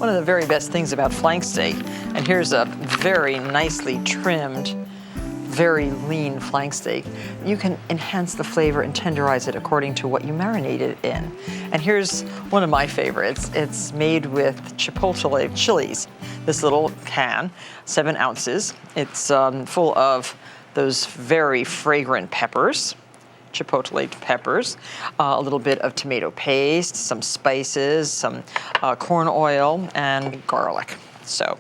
One of the very best things about flank steak, and here's a very nicely trimmed, very lean flank steak. You can enhance the flavor and tenderize it according to what you marinate it in. And here's one of my favorites. It's made with Chipotle chilies. This little can, 7 ounces. It's full of those very fragrant peppers, Chipotle peppers, a little bit of tomato paste, some spices, some corn oil, and garlic. So,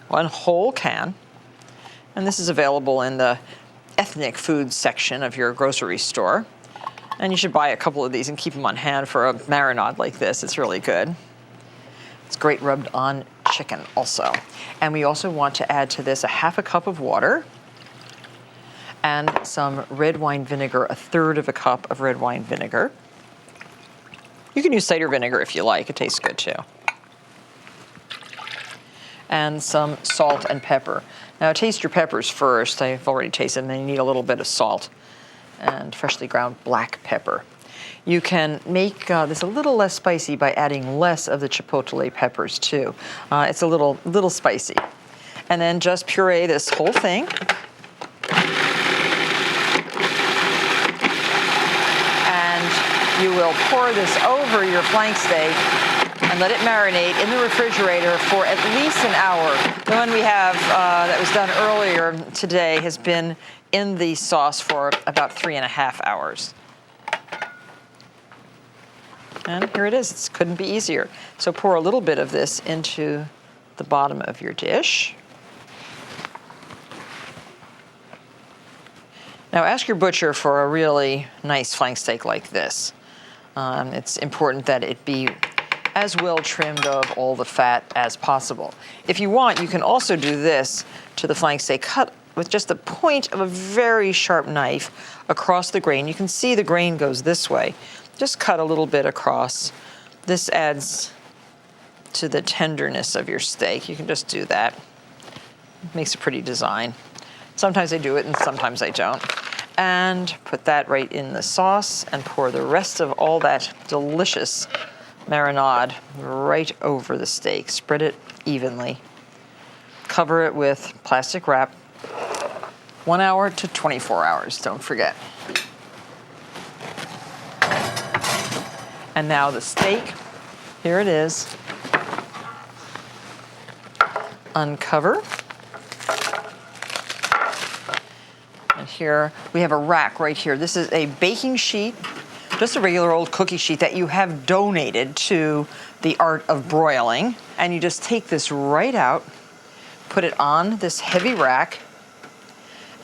one whole can. And this is available in the ethnic food section of your grocery store. And you should buy a couple of these and keep them on hand for a marinade like this. It's really good. It's great rubbed on chicken also. And we also want to add to this a half a cup of water and some red wine vinegar, 1/3 cup of red wine vinegar. You can use cider vinegar if you like. It tastes good too. And some salt and pepper. Now taste your peppers first. I've already tasted them. Then you need a little bit of salt and freshly ground black pepper. You can make this a little less spicy by adding less of the Chipotle peppers too. It's a little spicy. And then just puree this whole thing. And you will pour this over your flank steak and let it marinate in the refrigerator for at least an hour. The one we have that was done earlier today has been in the sauce for about 3.5 hours. And here it is. It couldn't be easier. So pour a little bit of this into the bottom of your dish. Now ask your butcher for a really nice flank steak like this. It's important that it be as well trimmed of all the fat as possible. If you want, you can also do this to the flank steak. Cut with just the point of a very sharp knife across the grain. You can see the grain goes this way. Just cut a little bit across. This adds to the tenderness of your steak. You can just do that. It makes a pretty design. Sometimes I do it and sometimes I don't. And put that right in the sauce and pour the rest of all that delicious marinade right over the steak. Spread it evenly. Cover it with plastic wrap. 1 hour to 24 hours, don't forget. And now the steak, here it is. Uncover. And here we have a rack right here. This is a baking sheet, just a regular old cookie sheet that you have donated to the art of broiling. And you just take this right out, put it on this heavy rack,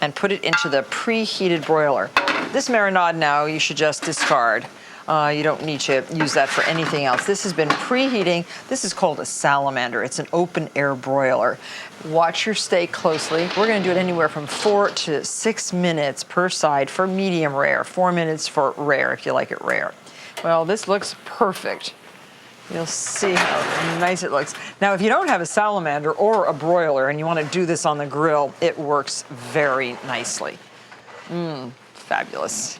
and put it into the preheated broiler. This marinade now you should just discard. You don't need to use that for anything else. This has been preheating. This is called a salamander. It's an open air broiler. Watch your steak closely. We're gonna do it anywhere from 4 to 6 minutes per side for medium rare, 4 minutes for rare if you like it rare. Well, this looks perfect. You'll see how nice it looks. Now, if you don't have a salamander or a broiler and you want to do this on the grill, it works very nicely. Fabulous.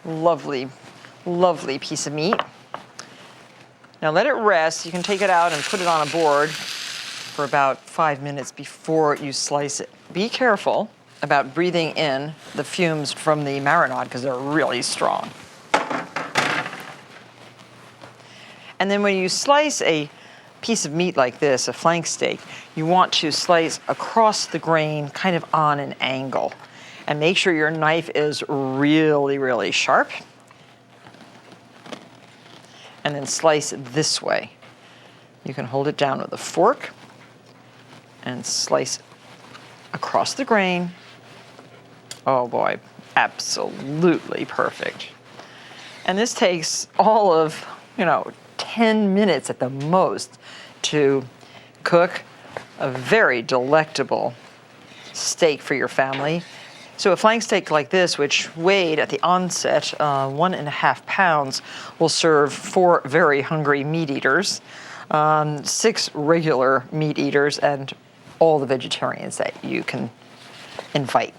Lovely, lovely piece of meat. Now let it rest. You can take it out and put it on a board for about 5 minutes before you slice it. Be careful about breathing in the fumes from the marinade because they're really strong. And then when you slice a piece of meat like this, a flank steak, you want to slice across the grain kind of on an angle. And make sure your knife is really, really sharp. And then slice this way. You can hold it down with a fork and slice across the grain. Oh boy, absolutely perfect. And this takes all of, 10 minutes at the most to cook a very delectable steak for your family. So a flank steak like this, which weighed at the onset 1.5 pounds, will serve 4 very hungry meat eaters, 6 regular meat eaters, and all the vegetarians that you can invite.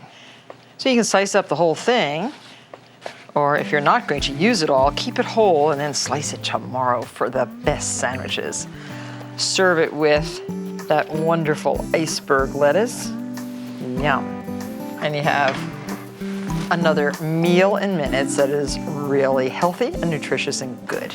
So you can slice up the whole thing, or if you're not going to use it all, keep it whole and then slice it tomorrow for the best sandwiches. Serve it with that wonderful iceberg lettuce. Yum. And you have another meal in minutes that is really healthy and nutritious and good.